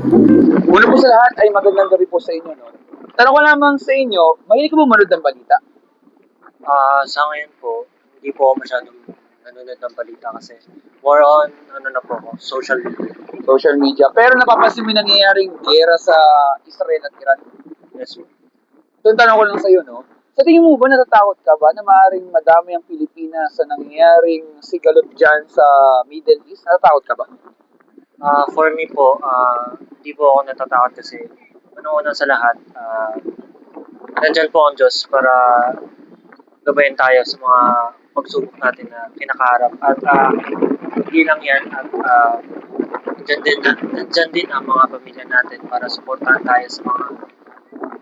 Una po sa lahat ay magandang gabi po sa inyo, no? Tanong ko lamang sa inyo, mahilig ka ba manood ng balita? Sa ngayon po, hindi po ako masyadong nanonood ng balita kasi more on ano na po ako, social media. Social media. Pero napapansin mo yung nangyayaring gera sa Israel at Iran. Yes po. So, yung tanong ko lang sa iyo, no? Sa tingin mo ba natatakot ka ba na maaaring madami ang Pilipinas sa nangyayaring sigalot dyan sa Middle East? Natatakot ka ba? For me po, hindi po ako natatakot kasi una sa lahat, nandyan po ang Diyos para gabayan tayo sa mga pagsubok natin na kinakaharap. At hindi lang yan, at nandyan din ang mga pamilya natin para suportahan tayo sa mga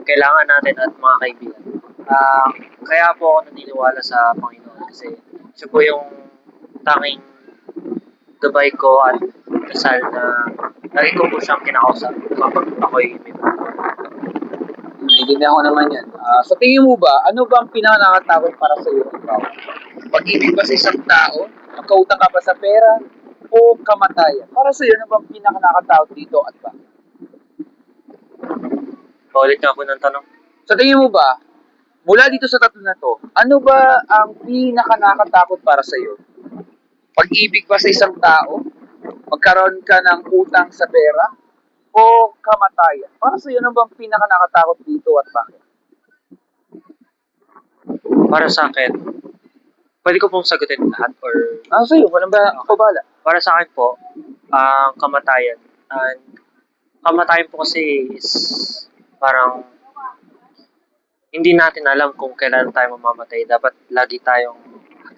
kailangan natin at mga kaibigan. Ah, Kaya po ako naniniwala sa Panginoon kasi siya po yung tanging gabay ko at dasal na lagi ko po siyang kinakausap kapag ako'y may problema. Naiintindihan ko naman yan. Sa tingin mo ba, ano ba ang pinaka-nakakatakot para sa iyo? Pag-ibig ba sa isang tao? Magkautang ka ba sa pera? O kamatayan? Para sa iyo, ano ba ang pinaka-nakakatakot dito at ba? Paulit nga po ng tanong. Sa tingin mo ba, mula dito sa tatlo na to, ano ba ang pinaka-nakakatakot para sa iyo? Pag-ibig ba sa isang tao? Magkaroon ka ng utang sa pera? O kamatayan? Para sa iyo, ano ba ang pinaka-nakakatakot dito at bakit? Para sa akin, pwede ko pong sagutin lahat or Sa iyo, walang ba ako bala? para sa akin po, ang kamatayan. And kamatayan po kasi is parang hindi natin alam kung kailan tayo mamamatay. Dapat lagi tayong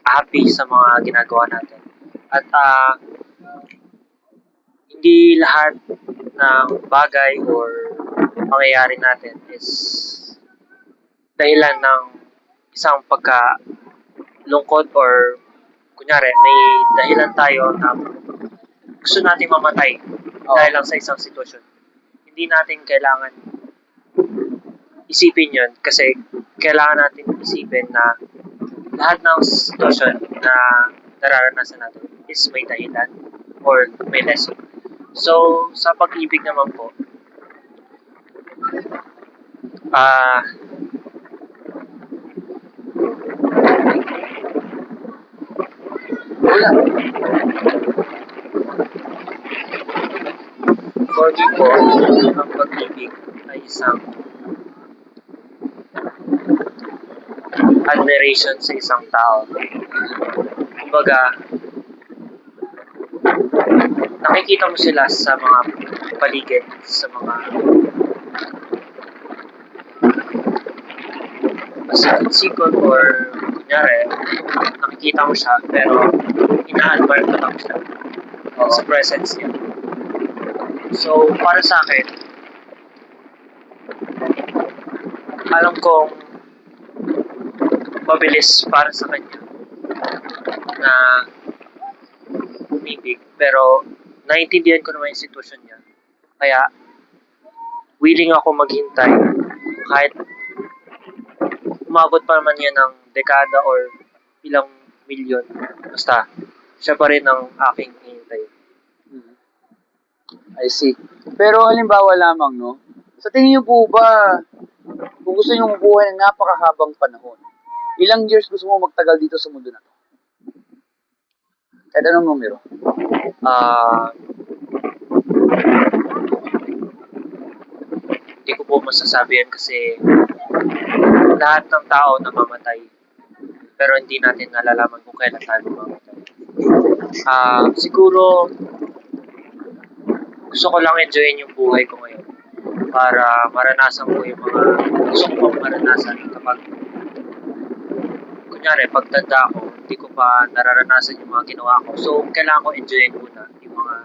happy sa mga ginagawa natin. At hindi lahat ng bagay or pangyayari natin is dahilan ng isang pagkalungkot or kunyari may dahilan tayo na gusto natin mamatay dahil lang sa isang sitwasyon. Hindi natin kailangan isipin yun kasi kailangan natin isipin na lahat ng sitwasyon na nararanasan natin is may dahilan or may lesson. So, sa pag-ibig naman po, ah Wala. for me po, ang pag-ibig ay isang admiration sa isang tao. Kumbaga, nakikita mo sila sa mga paligid, sa mga sikot-sikot or kunyari, nakikita mo siya pero ina-admire mo lang siya sa presence niya. So, para sa akin, alam kong mabilis para sa kanya na umibig pero naiintindihan ko naman yung sitwasyon niya. Kaya, willing ako maghintay kahit umabot pa naman yan ng dekada or ilang milyon. Basta, siya pa rin ang aking hintay. I see. Pero halimbawa lamang, no? Sa tingin niyo po ba, kung gusto niyo mabuhay ng napakahabang panahon, ilang years gusto mo magtagal dito sa mundo na to? Kahit anong numero? Ah, Hindi ko po masasabi yan kasi lahat ng tao namamatay. Pero hindi natin nalalaman kung kailan tayo mamamatay. Siguro, gusto ko lang enjoyin yung buhay ko ngayon para maranasan ko yung mga gusto ko pang maranasan kapag kunyari pagtanda ko hindi ko pa nararanasan yung mga ginawa ko so kailangan ko enjoyin muna yung mga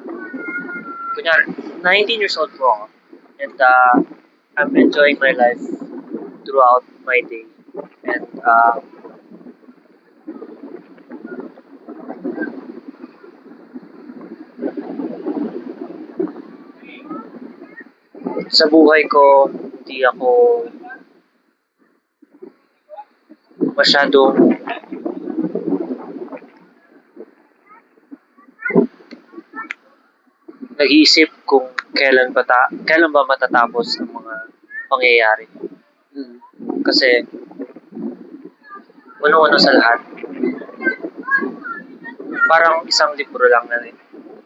kunyari 19 years old po ako and I'm enjoying my life throughout my day and sa buhay ko hindi ako masyadong nag-iisip kung kailan ba matatapos ang mga pangyayari. Mm. Kasi unang-una sa lahat, parang isang libro lang na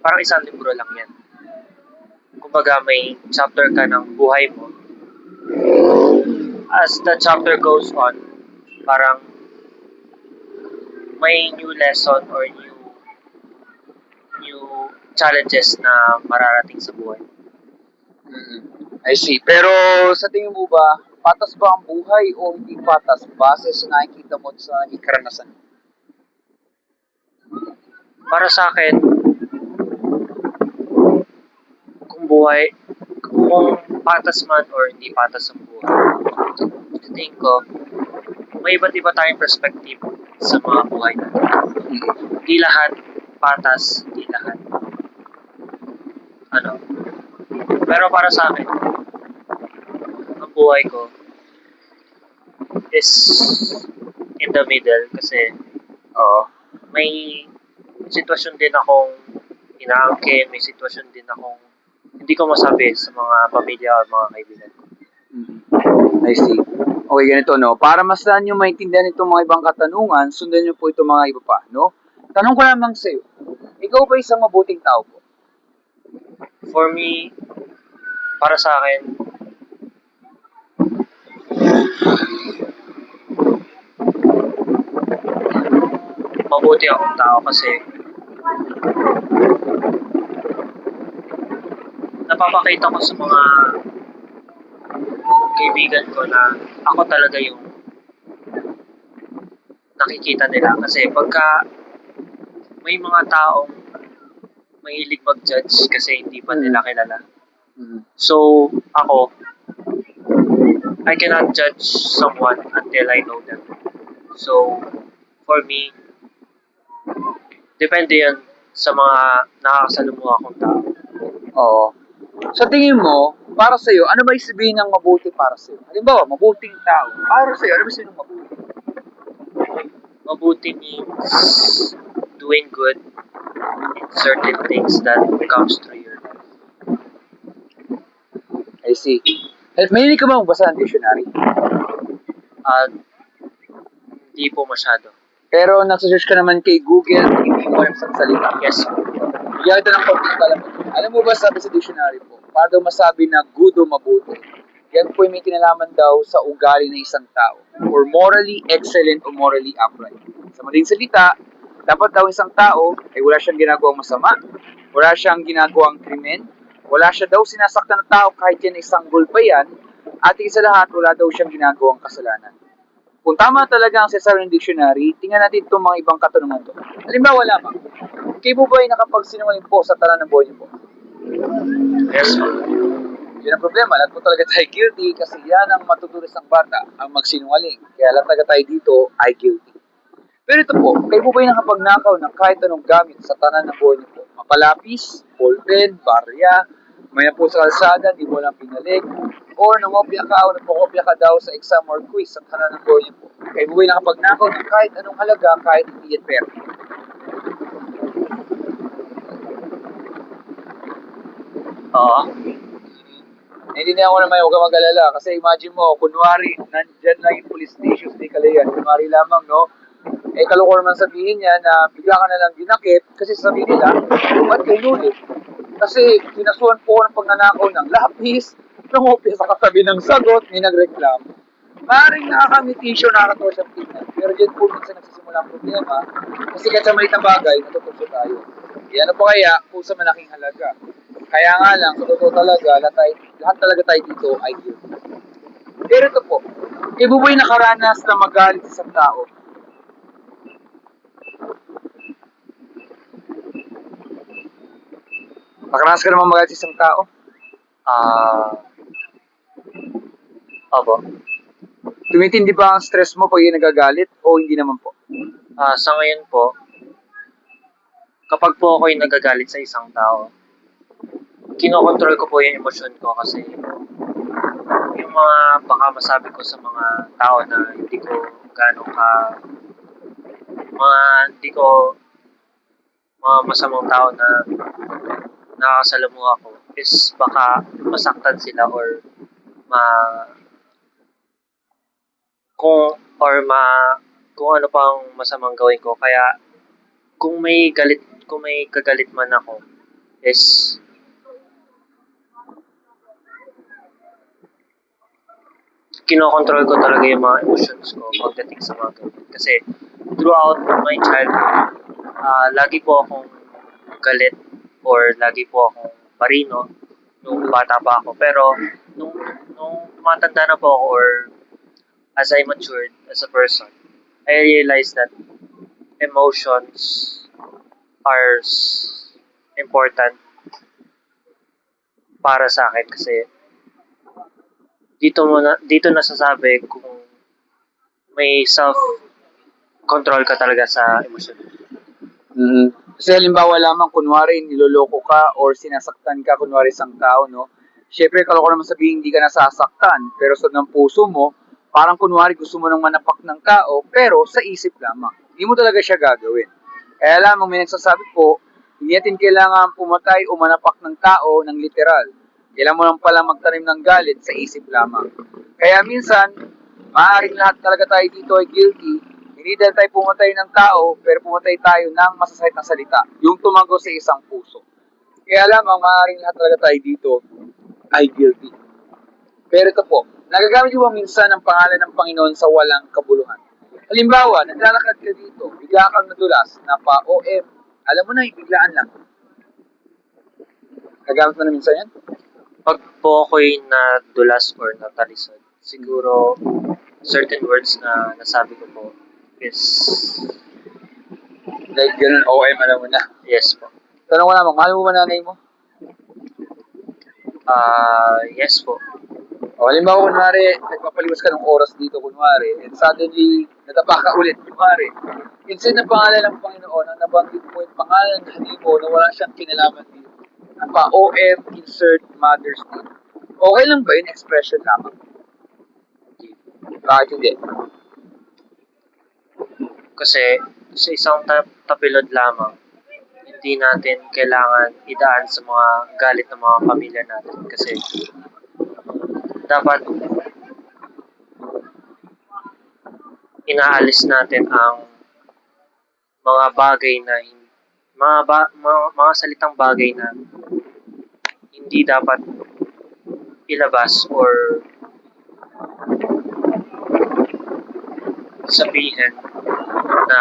parang isang libro lang yan. Kumbaga may chapter ka ng buhay mo. As the chapter goes on, parang may new lesson or new challenges na mararating sa buhay. Mm. I see. Pero sa tingin mo ba, patas ba ang buhay o hindi patas base sa nakikita mo at sa naging karanasan mo? Para sa akin, kung patas man or hindi patas ang buhay, sa tingin ko, may iba't iba tayong perspective sa mga buhay natin. Mm. Hindi lahat patas, hindi lahat ano. Pero para sa akin, ang buhay ko is in the middle kasi Oo. may sitwasyon din akong inaangkin, may sitwasyon din akong hindi ko masabi sa mga pamilya o mga kaibigan ko. Mm. I see. Okay, ganito, no? Para mas saan nyo maintindihan itong mga ibang katanungan, sundan nyo po itong mga iba pa, no? Tanong ko lamang sa'yo, ikaw ba isang mabuting tao po? For me, para sa akin, mabuti akong tao kasi napapakita ko sa mga kaibigan ko na ako talaga yung nakikita nila. Kasi pagka may mga taong mahilig mag-judge kasi hindi pa nila kilala. Mm. So, ako, I cannot judge someone until I know them. So, for me, depende yan sa mga nakakasalumuha akong tao. Oo. Sa tingin mo, para sa'yo, ano ba yung sabihin ng mabuti para sa'yo? Halimbawa, mabuting tao. Para sa'yo, ano ba sabihin ng mabuti? Mabuti means doing good in certain things that comes through your life. I see. Mahilig ka ba magbasa ng dictionary? At hindi po masyado. Pero nagsasearch ka naman kay Google, hindi mo alam sa salita. Yes, Bigyan kita ng konting kalaman. Alam mo ba sabi sa dictionary po, para daw masabi na good o mabuti, yan po may kinalaman daw sa ugali ng isang tao, or morally excellent o morally upright. Sa madaling salita, dapat daw isang tao ay wala siyang ginagawang masama, wala siyang ginagawang krimen, wala siya daw sinasaktan na tao kahit yan isang pa yan, at isa lahat, wala daw siyang ginagawang kasalanan. Kung tama talaga ang sinasabi ng dictionary, tingnan natin itong mga ibang katanungan to. Halimbawa lamang, kayo po ba ay nakapagsinungaling po sa tanan ng buhay niyo po? yes po. Yun ang problema, lahat po talaga tayo guilty kasi yan ang matutulis ng bata, ang magsinungaling. Kaya lahat talaga tayo dito ay guilty. Pero ito po, kayo po ba ay nakapagnakaw ng kahit anong gamit sa tanan ng buhay niyo po? Mapalapis, ballpen, barya, may na po sa kalsada, di mo lang pinalik, or nangopya ka o nagpokopya ka daw sa exam or quiz sa tanan ng buhay niyo po. Kayo po ba ay nakapagnakaw ng kahit anong halaga kahit hindi yan pera? Oo. Naiintindihan ko naman, huwag ka mag-alala. Kasi imagine mo, kunwari, nandyan lang yung police station sa Ikalayan. Kunwari lamang, no? Eh, kaloko naman sabihin niya na bigla ka na lang dinakip kasi sabihin nila, ba't kayo nulit? Kasi kinasuhan po ng pagnanakaw ng lapis, nangopya sa katabi ng sagot, may nagreklamo. Maaaring nakakamitisyo, nakakatawa siyang tingnan. Pero dyan po minsan nagsisimula ang problema kasi kahit sa maliit na bagay, natutusyo tayo. Kaya ano pa kaya kung sa malaking halaga? Kaya nga lang, sa totoo talaga, lahat talaga tayo dito ay guilty. Pero ito po, kayo po ba'y nakaranas na magalit sa isang tao? Nakaranas ka naman magalit sa isang tao? Opo. Tumitindi ba ang stress mo pag yung nagagalit o hindi naman po? Sa ngayon po, kapag po ako'y nagagalit sa isang tao, kinokontrol ko po yung emosyon ko kasi yung mga baka masabi ko sa mga tao na hindi ko gano'ng mga hindi ko mga masamang tao na nakakasalamuha ko is baka masaktan sila or ma kung or ma kung ano pang masamang gawin ko. Kaya kung may kagalit man ako is kinokontrol ko talaga yung mga emotions ko pagdating sa mga ganyan. Kasi throughout my childhood, lagi po akong galit or lagi po akong marino nung bata pa ako. Pero nung tumatanda na po ako or as I matured as a person, I realized that emotions are important para sa akin kasi dito nasasabi kung may self control ka talaga sa emosyon. Kasi halimbawa lamang, kunwari, niloloko ka or sinasaktan ka, kunwari, isang tao, no? Siyempre, kaloko naman sabihin, hindi ka nasasaktan, pero sa ng puso mo, parang kunwari, gusto mo nang manapak ng tao, pero sa isip lamang. Hindi mo talaga siya gagawin. Kaya lamang, may nagsasabi po, hindi natin kailangan pumatay o manapak ng tao ng literal. Kailangan mo lang pala magtanim ng galit sa isip lamang. Kaya minsan, maaaring lahat talaga tayo dito ay guilty. Hindi dahil tayo pumatay ng tao, pero pumatay tayo ng masasakit na salita. Yung tumago sa isang puso. Kaya lamang, maaaring lahat talaga tayo dito ay guilty. Pero ito po, nagagamit mo ba minsan ang pangalan ng Panginoon sa walang kabuluhan? Halimbawa, naglalakad ka dito, bigla kang nadulas, na pa-OM, alam mo na, biglaan lang. Nagamit mo na minsan yan? Pag po ako'y nadulas or natalisod, siguro certain words na nasabi ko po is Like ganun, OM, alam mo na. yes po. Tanong ko lamang, mahal mo ba nanay mo? Yes po. O, halimbawa, kunwari, nagpapaliwas ka ng oras dito, kunwari, and suddenly, nadapa ka ulit, kunwari. Instead ng pangalan ng Panginoon, ang nabanggit mo yung pangalan ng mo na wala siyang kinalaman dito. Ang pa-OM, insert mother's name. Okay lang ba yun? Expression lamang. Bakit hindi? Kasi sa isang tapilod lamang, hindi natin kailangan idaan sa mga galit ng mga pamilya natin. Kasi dapat inaalis natin ang mga bagay na mga salitang bagay na hindi dapat ilabas or sabihin na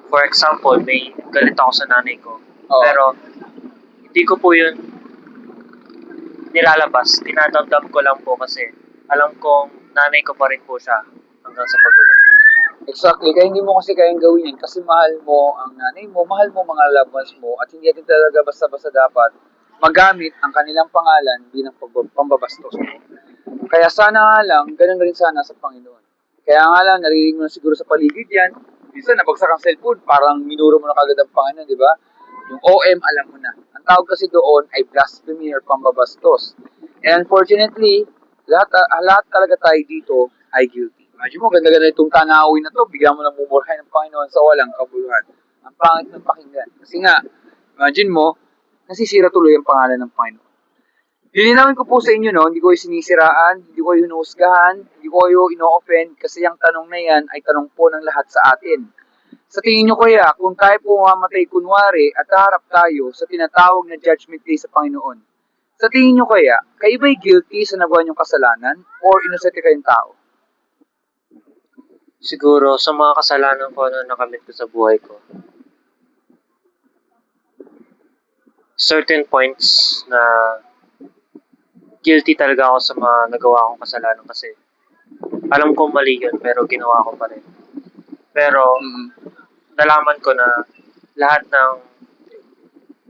for example, may galit ako sa nanay ko. Oo. Pero hindi ko po yun nilalabas. Dinadamdam ko lang po kasi alam kong nanay ko pa rin po siya hanggang sa pagulo. Exactly. Kaya hindi mo kasi kayang gawin yan kasi mahal mo ang nanay mo, mahal mo mga loved ones mo, at hindi natin talaga basta-basta dapat magamit ang kanilang pangalan bilang pambabastos mo. Kaya sana nga lang, ganun rin sana sa Panginoon. Kaya nga lang, naririnig mo na siguro sa paligid yan, minsan nabagsak ang cellphone, parang minuro mo na kagad ang Panginoon, di ba? Yung OM, alam mo na. Ang tawag kasi doon ay blasphemy or pambabastos. And unfortunately, lahat talaga tayo dito ay guilty. Imagine mo, ganda-ganda itong tanawin na to, bigyan mo ng mumurahin ng Panginoon sa walang kabuluhan. Ang pangit ng pakinggan. Kasi nga, imagine mo, nasisira tuloy ang pangalan ng Panginoon. Lilinawin ko po sa inyo, no, hindi ko kayo sinisiraan, hindi ko kayo hinuhusgahan, hindi ko kayo ino-offend, kasi yung tanong na yan ay tanong po ng lahat sa atin. Sa tingin nyo kaya, kung tayo po mamatay kunwari at haharap tayo sa tinatawag na judgment day sa Panginoon, sa tingin nyo kaya, kayo ba'y guilty sa nagawa nyong kasalanan or inosente kayong tao? Siguro sa mga kasalanan ko na nakamit ko sa buhay ko, certain points na guilty talaga ako sa mga nagawa kong kasalanan kasi alam kong mali yun pero ginawa ko pa rin. Pero nalaman ko na lahat ng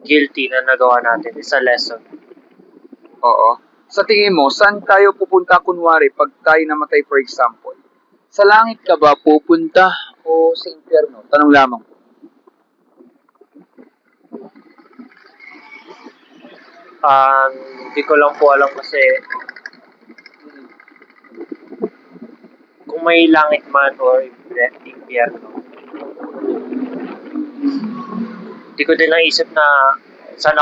guilty na nagawa natin is a lesson. Oo. Sa tingin mo, saan tayo pupunta kunwari pag tayo namatay, for example? Sa langit ka ba pupunta o sa impyerno? Tanong lamang po. Hindi ko lang po alam kasi kung may langit man or impyerno, Di ko din naisip na saan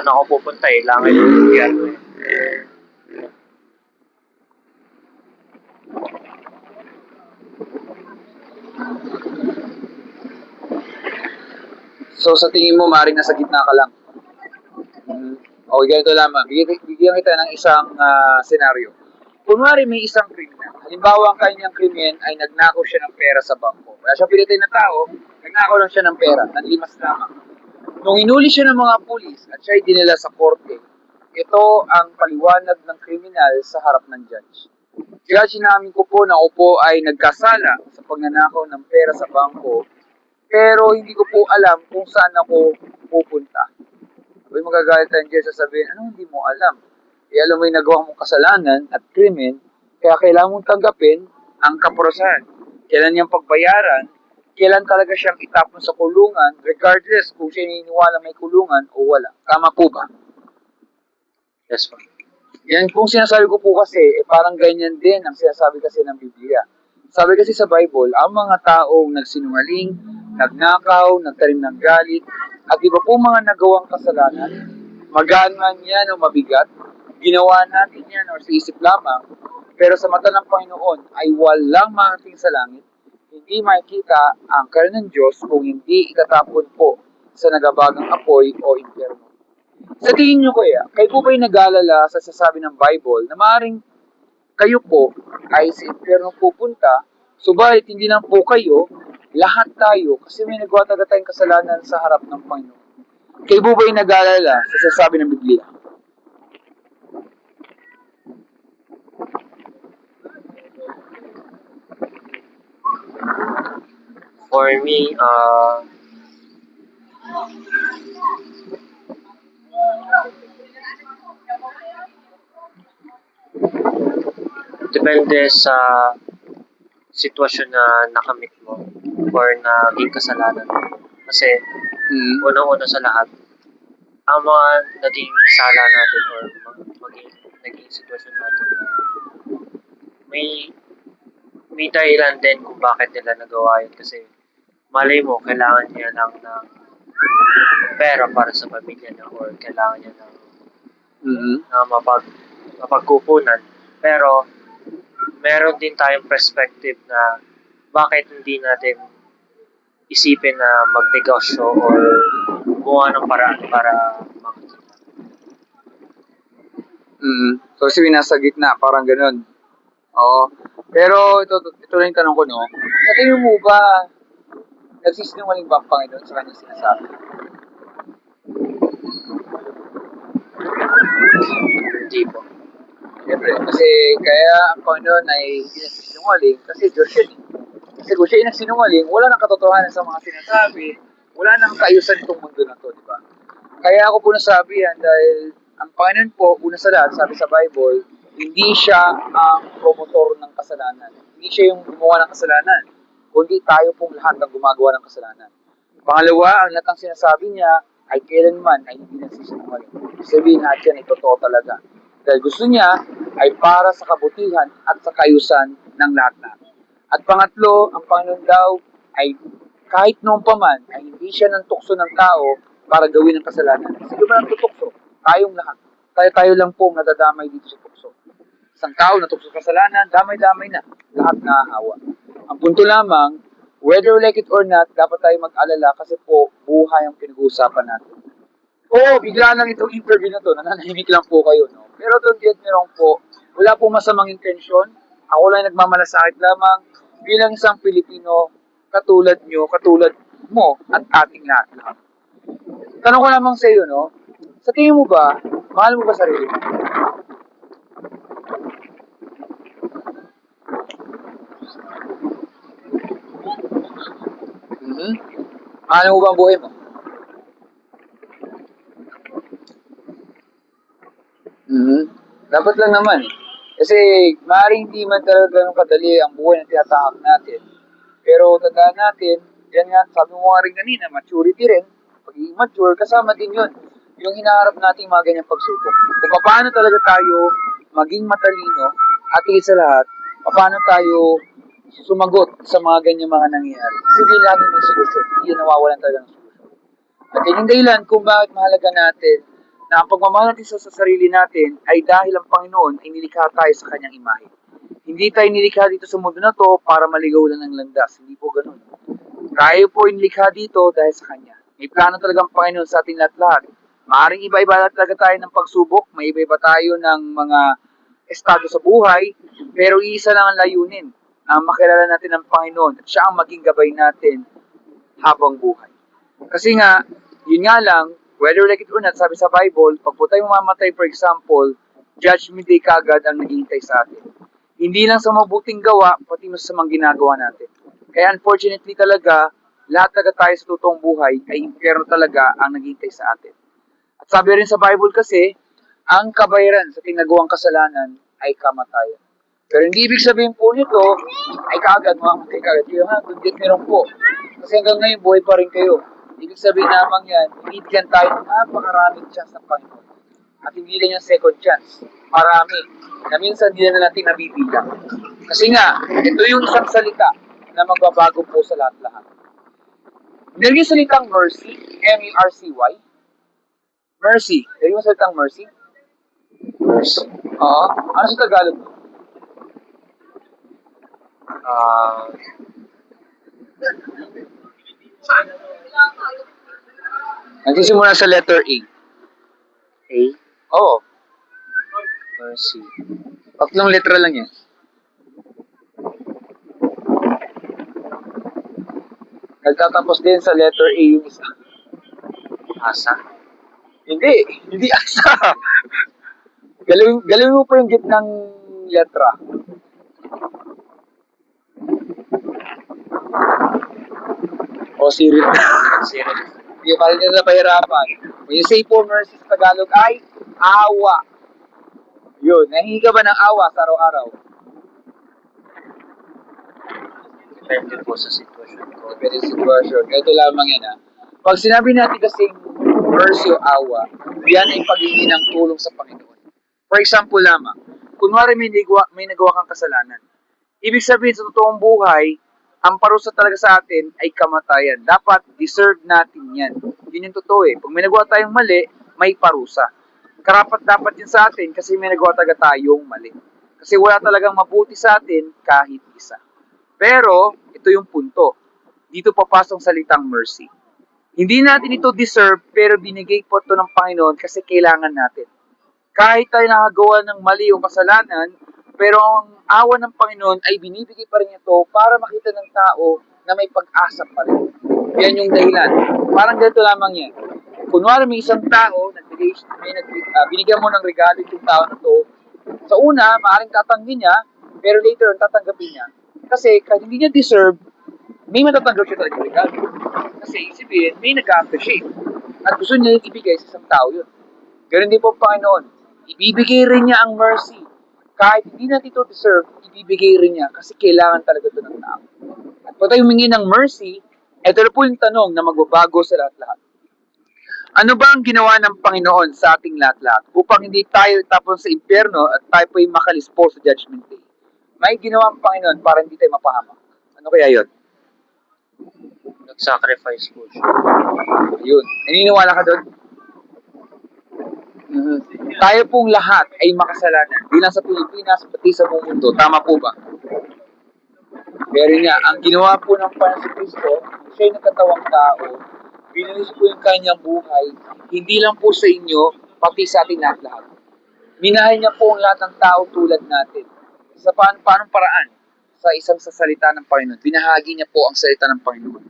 ako pupunta eh. Langit o impyerno eh. So sa tingin mo, maaaring nasa gitna ka lang. Okay, ganito lamang. Bigyan kita ng isang senaryo. Kunwari may isang kriminal. Halimbawa, ang kanyang krimen ay nagnakaw siya ng pera sa bangko. Wala siyang pinatay na tao, nagnakaw lang siya ng pera, ng limas lamang. Nung inuli siya ng mga pulis at siya ay dinala sa korte, ito ang paliwanag ng kriminal sa harap ng judge. Judge, inamin ko po na ako po ay nagkasala sa pagnanakaw ng pera sa bangko, pero hindi ko po alam kung saan ako pupunta. May magagalit ang Diyos, sasabihin, ano hindi mo alam? Alam mo yung nagawa mong kasalanan at krimen, kaya kailangan mong tanggapin ang kaparusahan. Kailan niyang pagbayaran, kailan talaga siyang itapon sa kulungan, regardless kung siya naniniwala may kulungan o wala. Tama po ba? Yes po. Yan kung sinasabi ko po kasi, parang ganyan din ang sinasabi kasi ng Biblia. Sabi kasi sa Bible, ang mga taong nagsinungaling, nagnakaw, nagtarim ng galit, at iba po mga nagawang kasalanan, magaan man yan o mabigat, ginawa natin yan o sa isip lamang, pero sa mata ng Panginoon ay walang marating sa langit, hindi makikita ang karal ng Diyos kung hindi itatapon po sa nagabagang apoy o impyerno. Sa tingin nyo kaya, kayo po ba'y nag-aalala sa sasabi ng Bible na maaaring kayo po ay sa impyerno pupunta, subalit hindi lang po kayo, lahat tayo, kasi may nagawa talaga tayong kasalanan sa harap ng Panginoon. Kayo po ba'y nag-aalala sa sasabi ng Biblia? For me, depende sa sitwasyon na nakamit mo or naging kasalanan mo. Kasi, unang-una sa lahat, ang mga naging sala natin or naging sitwasyon natin na may dahilan din kung bakit nila nagawa yun. Kasi, malay mo, kailangan niya lang ng pera para sa pamilya niya or kailangan niya ng na mapagkukunan. Pero, meron din tayong perspective na bakit hindi natin isipin na magnegosyo or gumawa ng paraan para makikita. So, kasi nasa gitna, parang ganun. Oo. Pero ito na yung tanong ko, no? Sa tingin mo ba, nagsisinungaling ba ang Panginoon sa kanyang sinasabi? Hindi po. Siyempre, kasi kaya ang Panginoon ay hindi nagsisinungaling kasi Diyos yun eh. Kasi kung siya ay nagsinungaling, wala nang katotohanan sa mga sinasabi, wala nang kaayusan itong mundo na to, di ba? Kaya ako po nasabi yan dahil ang Panginoon po, una sa lahat, sabi sa Bible, hindi siya ang promotor ng kasalanan. Hindi siya yung gumawa ng kasalanan, kundi tayo pong lahat ang gumagawa ng kasalanan. Pangalawa, ang lahat ng sinasabi niya ay kailanman ay hindi nagsisinungaling. Sabihin natin yan ay totoo talaga. Dahil gusto niya ay para sa kabutihan at sa kaayusan ng lahat natin. At pangatlo, ang Panginoon daw ay kahit noon pa man ay hindi siya ng tukso ng tao para gawin ang kasalanan. Sino ba ang tutukso? Tayong lahat. Tayo lang po nadadamay dito sa tukso. Isang tao na tukso sa kasalanan, damay-damay na. Lahat naaawa. Ang punto lamang, whether like it or not, dapat tayo mag-alala kasi po buhay ang pinag-uusapan natin. Oo, bigla lang itong interview na to, nananahimik lang po kayo, no? Pero don't get me wrong po, wala pong masamang intensyon. Ako lang nagmamalasakit lamang bilang isang Pilipino, katulad nyo, katulad mo, at ating lahat. Tanong ko lamang sa iyo, no? Sa tingin mo ba, mahal mo ba sarili mo? Mahal mo ba ang buhay mo? Dapat lang naman. Kasi maaaring hindi man talaga ganun kadali ang buhay na tinatahak natin. Pero tandaan natin, yan nga, sabi mo nga rin kanina, maturity rin. Pagiging mature, kasama din yun. Yung hinaharap nating mga ganyang pagsubok. Kung paano talaga tayo maging matalino at higit sa lahat, paano tayo sumagot sa mga ganyang mga nangyayari. Kasi di lagi may solusyon. Hindi nawawalan talaga ng solusyon. At yun yung dahilan kung bakit mahalaga natin na ang pagmamahal natin sa sarili natin ay dahil ang Panginoon ay nilikha tayo sa kanyang imahe. Hindi tayo nilikha dito sa mundo na to para maligaw lang ng landas. Hindi po ganun. Tayo po ay nilikha dito dahil sa kanya. May plano talagang Panginoon sa ating lahat-lahat. Maaring iba-iba talaga tayo ng pagsubok, may iba-iba tayo ng mga estado sa buhay, pero isa lang ang layunin, ang makilala natin ang Panginoon at siya ang maging gabay natin habang buhay. Kasi nga, yun nga lang, whether like it or not, sabi sa Bible, pag po tayo mamamatay, for example, judgment day kagad ang naghihintay sa atin. Hindi lang sa mabuting gawa, pati mas sa mga ginagawa natin. Kaya unfortunately talaga, lahat talaga tayo sa totoong buhay ay impyerno talaga ang naghihintay sa atin. At sabi rin sa Bible kasi, ang kabayaran sa tinagawang kasalanan ay kamatayan. Pero hindi ibig sabihin po nito, ay kaagad, mamamatay kaagad. Yung good meron po. Kasi hanggang ngayon, buhay pa rin kayo. Ibig sabihin lamang yan, binibigyan tayo ng napakaraming chance ng Panginoon. At hindi lang yung second chance. Marami. Na minsan hindi na natin nabibilang. Kasi nga, ito yung isang salita na magbabago po sa lahat-lahat. Dahil yung salitang mercy, M-E-R-C-Y, mercy. Dahil yung salitang mercy, Mercy. oo. Ano sa Tagalog? Ah, Nagsisimula sa letter A. A. Oo. Mercy. Tatlong letra lang yan. Nagtatapos din sa letter A yung isa. Asa. Hindi asa. Galawin mo po yung gitnang letra. O, Cyril. Zero. Hindi pa rin nila pahirapan. When you say po mercy sa Tagalog ay awa. Yun, nahingi ka ba ng awa sa araw-araw? Depende po sa sitwasyon ko. Depende sa sitwasyon. Ito lamang yan ha. Pag sinabi natin kasing mercy o awa, yan ay paghingi ng tulong sa Panginoon. For example lamang, kunwari may nagawa kang kasalanan. Ibig sabihin sa totoong buhay, ang parusa talaga sa atin ay kamatayan. Dapat deserve natin yan. Yun yung totoo eh. Pag may nagawa tayong mali, may parusa. Karapat dapat yun sa atin kasi may nagawa talaga tayong mali. Kasi wala talagang mabuti sa atin kahit isa. Pero, ito yung punto. Dito papasok salitang mercy. Hindi natin ito deserve, pero binigay po ito ng Panginoon kasi kailangan natin. Kahit tayo nakagawa ng mali o kasalanan, pero ang awa ng Panginoon ay binibigay pa rin ito para makita ng tao na may pag-asa pa rin. Yan yung dahilan. Parang ganito lamang yan. Kunwari may isang tao, binigyan mo ng regalo yung tao na to. Sa una, maaaring tatanggi niya, pero later on tatanggapin niya. Kasi kahit hindi niya deserve, may matatanggap siya talaga regalo. Kasi isipin, may nag-appreciate. At gusto niya yung ibigay sa isang tao yun. Ganun din po ang Panginoon. Ibibigay rin niya ang mercy. Kahit hindi natin ito deserve, ibibigay rin niya kasi kailangan talaga ito ng tao. At pag tayo humingi ng mercy, ito na po yung tanong na magbabago sa lahat-lahat. Ano ba ang ginawa ng Panginoon sa ating lahat-lahat upang hindi tayo tapon sa impyerno at tayo po yung makalispo sa judgment day? May ginawa ang Panginoon para hindi tayo mapahamak. Ano kaya yun? Nag-sacrifice po siya. Yun. Naniniwala ka doon? Tayo pong lahat ay makasalanan. Di lang sa Pilipinas, pati sa buong mundo. Tama po ba? Pero nga, ang ginawa po ng Panginoon sa Kristo, siya ay nagkatawang tao, binulis po yung kanyang buhay, hindi lang po sa inyo, pati sa ating lahat-lahat. Minahal niya po ang lahat ng tao tulad natin. Sa paanong paraan? Sa isang sasalita ng Panginoon. Binahagi niya po ang salita ng Panginoon.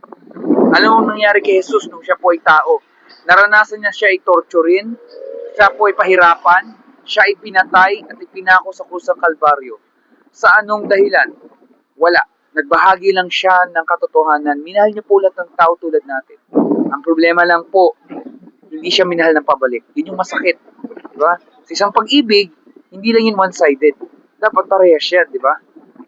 Alam mo nangyari kay Jesus nung siya po ay tao? Naranasan niya siya ay torturin, siya po ay pahirapan, siya ay pinatay at ipinako sa krus ng Kalbaryo. Sa anong dahilan? Wala. Nagbahagi lang siya ng katotohanan. Minahal niya po lahat ng tao tulad natin. Ang problema lang po, hindi siya minahal ng pabalik. Yun yung masakit. Diba? Sa isang pag-ibig, hindi lang yun one-sided. Dapat parehas siya, di ba?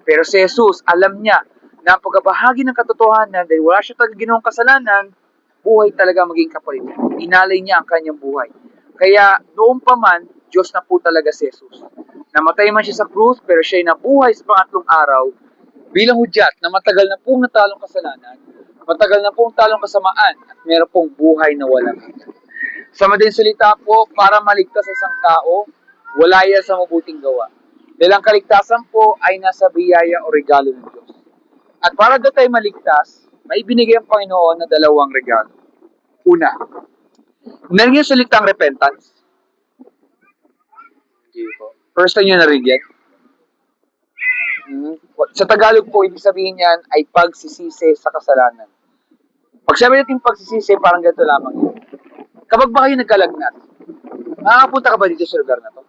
Pero si Jesus, alam niya na ang pagbahagi ng katotohanan, dahil wala siya talaga ginawang kasalanan, buhay talaga maging kapalit. Inalay niya ang kanyang buhay. Kaya noon pa man, Diyos na po talaga si Jesus. Namatay man siya sa krus, pero siya ay nabuhay sa pangatlong araw bilang hudyat na matagal na pong natalong kasalanan Matagal na pong talong kasamaan at meron pong buhay na walang hanggan. Sa madaling salita po, para maligtas sa isang tao, wala yan sa mabuting gawa. Dahil ang kaligtasan po ay nasa biyaya o regalo ng Diyos. At para daw tayo maligtas, may binigay ang Panginoon na dalawang regalo. Una, narinig yung salitang repentance. Hindi po. First time nyo narinig yan? Sa Tagalog po, ibig sabihin yan ay pagsisisi sa kasalanan. Pag sabi natin pagsisisi, parang ganito lamang yun. Kapag ba kayo nagkalagnat, makakapunta ka ba dito sa lugar na to?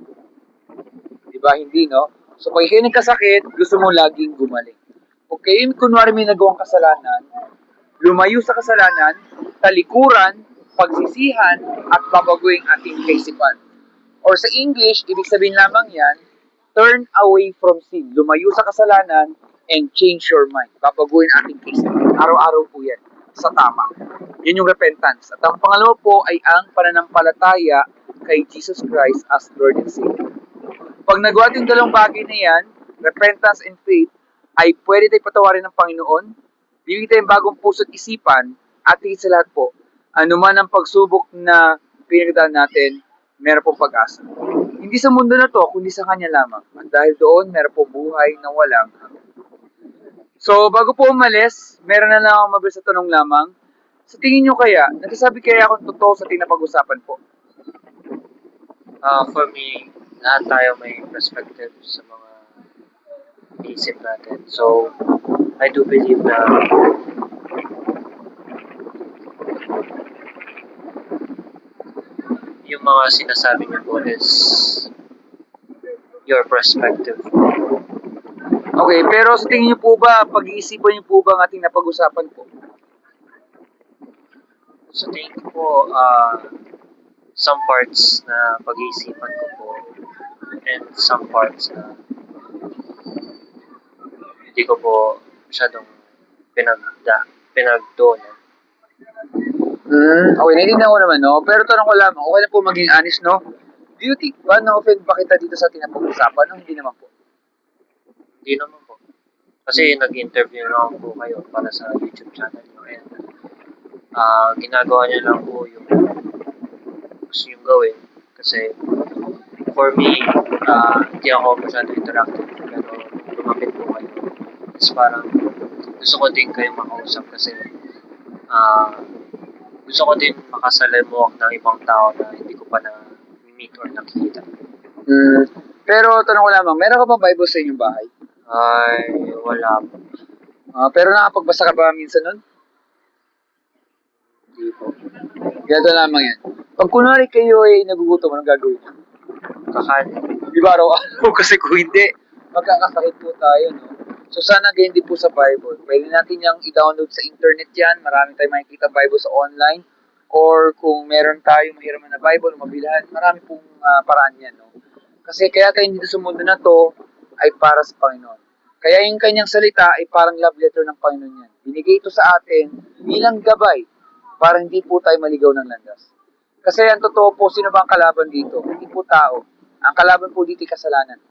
Diba? Hindi, no? So, pag kayo nagkasakit, gusto mo laging gumaling. Okay, kunwari may nagawang kasalanan, lumayo sa kasalanan, talikuran, pagsisihan, at babaguhin ating kaisipan. Or sa English, ibig sabihin lamang yan, turn away from sin. Lumayo sa kasalanan and change your mind. Babaguhin ating kaisipan. Araw-araw po yan sa tama. Yun yung repentance. At ang pangalawa po ay ang pananampalataya kay Jesus Christ as Lord and Savior. Pag nagawa yung dalawang bagay na yan, repentance and faith, ay pwede tayo patawarin ng Panginoon, bibigyan tayong bagong puso't isipan, at higit sa lahat po, anuman ang pagsubok na pinagdaan natin, meron pong pag-asa. Hindi sa mundo na to, kundi sa Kanya lamang. At dahil doon, meron pong buhay na walang hanggan. So, bago po umalis, meron na lang akong mabilis na tanong lamang. Sa tingin nyo kaya, nagsasabi kaya akong totoo sa tinapag-usapan po? For me, lahat tayo may perspective sa mga isip natin. So, I do believe na yung mga sinasabi niyo po is your perspective. Okay, pero sa tingin nyo po ba, pag-iisipan nyo po ba ang ating napag-usapan po? So, tingin ko po, some parts na pag-iisipan ko po and some parts na hindi ko po masyadong pinagdoonan. Okay, naiintindihan ko naman, no? Pero tanong ko lamang, okay na po maging honest, no? Do you think ba na-offend ba kita dito sa tinapag-usapan? No, hindi naman po. Hindi naman po. Kasi nag-interview lang po kayo para sa YouTube channel nyo and ginagawa niyo lang po yung gusto nyo gawin. Kasi for me, hindi ako masyado interactive pero nung lumapit po kayo is parang gusto ko din kayo makausap kasi gusto ko din makasalamuha ng ibang tao na hindi ko pa na-meet or nakikita. Pero tanong ko lamang, meron ka bang Bible sa inyong bahay? Ay, wala po. Pero nakapagbasa ka ba minsan nun? Hindi po. Ganito lamang yan. Pag kunwari kayo ay nagugutom, anong gagawin niyo? Kakanin. Di ba araw-araw? Kasi kung hindi, magkakasakit po tayo, no? So sana ganyan din po sa Bible. Pwede natin yung i-download sa internet yan. Marami tayong makikita Bible sa online. Or kung meron tayong mahiraman na Bible, mabilhan, marami pong paraan yan, no? Kasi kaya tayo dito sa mundo na to ay para sa Panginoon. Kaya yung kanyang salita ay parang love letter ng Panginoon yan. Binigay ito sa atin bilang gabay para hindi po tayo maligaw ng landas. Kasi ang totoo po, sino ba ang kalaban dito? Hindi po tao. Ang kalaban po dito ay kasalanan.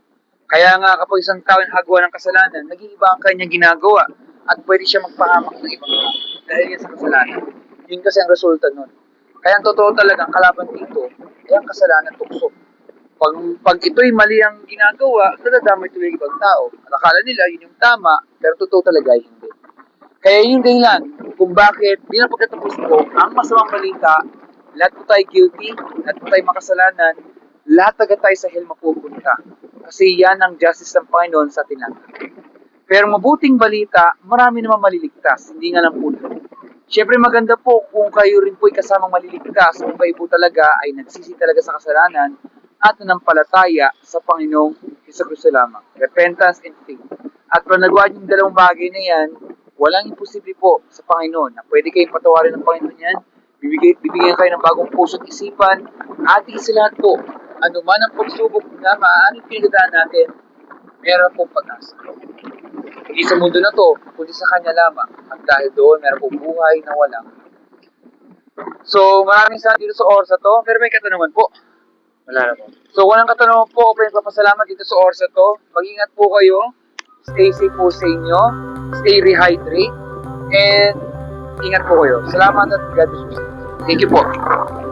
Kaya nga kapag isang tao ay hagawa ng kasalanan, nag-iiba ang kanyang ginagawa at pwede siya magpahamak ng ibang tao dahil yan sa kasalanan. Yun kasi ang resulta nun. Kaya ang totoo talaga, ang kalaban dito ay ang kasalanan tukso. Pag ito'y mali ang ginagawa, nadadamay tuloy yung ibang tao. At akala nila yun yung tama, pero totoo talaga ay hindi. Kaya yung dahilan kung bakit bilang pagkatapos ko, ang masamang balita, lahat po tayo guilty, lahat po tayo makasalanan, lahat agad tayo sa hell mapupunta. Kasi yan ang justice ng Panginoon sa atin lahat. Pero mabuting balita, marami naman maliligtas, hindi nga lang po. Siyempre maganda po kung kayo rin po ay kasamang maliligtas, kung kayo po talaga ay nagsisi talaga sa kasalanan at nanampalataya sa Panginoong Jesucristo lamang. Repentance and faith. At pag nagawa yung dalawang bagay na yan, walang imposible po sa Panginoon na pwede kayong patawarin ng Panginoon yan, bibigyan kayo ng bagong puso't isipan, at sa lahat po, anuman ang pagsubok na maaaring pinagdaan natin, meron pong pag-asa. Hindi sa mundo na to, kundi sa Kanya lamang. At dahil doon, meron pong buhay na walang. So, maraming salamat dito sa oras na to. Pero may katanungan po. Wala na po. So, walang katanungan po. Pero nagpapasalamat dito sa oras na to. Mag-ingat po kayo. Stay safe po sa inyo. Stay rehydrate. And Ingat po kayo. Salamat at God bless you. Thank you po.